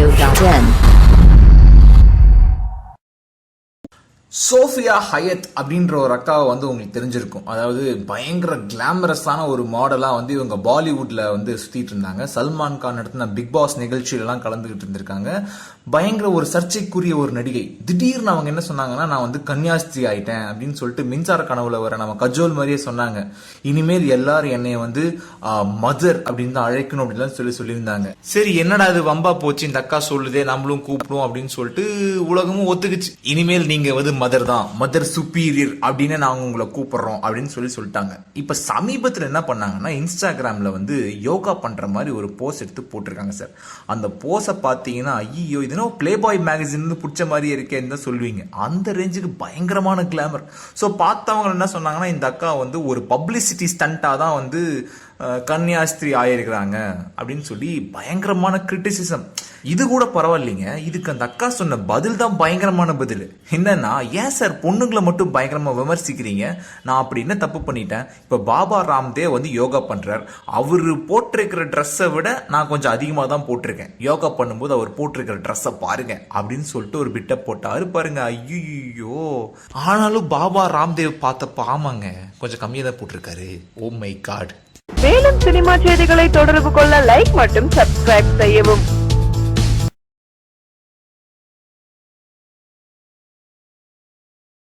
radio.in. Sofia Hayat அப்படின்ற ஒரு அக்காவை வந்து உங்களுக்கு தெரிஞ்சிருக்கும். அதாவது பயங்கர கிளாமரஸான ஒரு மாடலா வந்து இவங்க பாலிவுட்ல வந்து சுத்திட்டு இருந்தாங்க. சல்மான் கான் நடத்தின பிக் பாஸ் நிகழ்ச்சியில எல்லாம் கலந்துகிட்டு இருந்திருக்காங்க. பயங்கர ஒரு சர்ச்சைக்குரிய ஒரு நடிகை. திடீர்னு அவங்க என்ன சொன்னாங்கன்னா, நான் வந்து கன்னியாஸ்திரி ஆயிட்டேன் அப்படின்னு சொல்லிட்டு மின்சார கனவுல வர நம்ம கஜோல் மாதிரியே சொன்னாங்க. இனிமேல் எல்லாரும் என்னைய வந்து மதர் அப்படின்னு தான் அழைக்கணும் அப்படின்னு சொல்லியிருந்தாங்க. சரி, என்னடா இது வம்பா போச்சு, இந்த அக்கா சொல்லுதே நம்மளும் கூப்பிடுவோம் அப்படின்னு சொல்லிட்டு உலகமும் ஒத்துக்குச்சு. இனிமேல் நீங்க வந்து மதர் தான், மதர் சுப்பீரியர் அப்படின்னு நாங்க உங்களை கூப்பிடுறோம் அப்படின்னு சொல்லிட்டாங்க. இப்ப சமீபத்தில் என்ன பண்ணாங்கன்னா, இன்ஸ்டாகிராம்ல வந்து யோகா பண்ற மாதிரி ஒரு போஸ் எடுத்து போட்டிருக்காங்க சார். அந்த போஸை பார்த்தீங்கன்னா, ஐயோ இதுனா பிளே பாய் மேகசின் பிடிச்ச மாதிரி இருக்கேன்னு தான் சொல்லுவீங்க. அந்த ரேஞ்சுக்கு பயங்கரமான கிளாமர். ஸோ பார்த்தவங்க என்ன சொன்னாங்கன்னா, இந்த அக்கா வந்து ஒரு பப்ளிசிட்டி ஸ்டண்டா தான் வந்து கன்னியாஸ்திரி ஆயிருக்கிறாங்க அப்படின்னு சொல்லி பயங்கரமான கிரிட்டிசிசம். இது கூட பரவாயில்லைங்க, இதுக்கு அந்த அக்கா சொன்ன பதில் தான் பயங்கரமான பதில். என்னன்னா, ஏன் சார் பொண்ணுங்களை மட்டும் பயங்கரமா விமர்சிக்கிறீங்க, நான் அப்படி என்ன தப்பு பண்ணிட்டேன்? இப்ப பாபா ராம்தேவ் வந்து யோகா பண்றார், அவரு போட்டிருக்கிற ட்ரெஸ்ஸை விட நான் கொஞ்சம் அதிகமா தான் போட்டிருக்கேன். யோகா பண்ணும்போது அவர் போட்டிருக்கிற ட்ரெஸ்ஸை பாருங்க அப்படின்னு சொல்லிட்டு ஒரு பிட்ட போட்டாரு பாருங்க. ஐயோ, ஆனாலும் பாபா ராம்தேவ் பார்த்தப்ப ஆமாங்க கொஞ்சம் கம்மியா தான் போட்டிருக்காரு. Oh my God. மேலும் சினிமா செய்திகளை தொடர்பு கொள்ள லைக் மற்றும் சப்ஸ்கிரைப் செய்யவும்.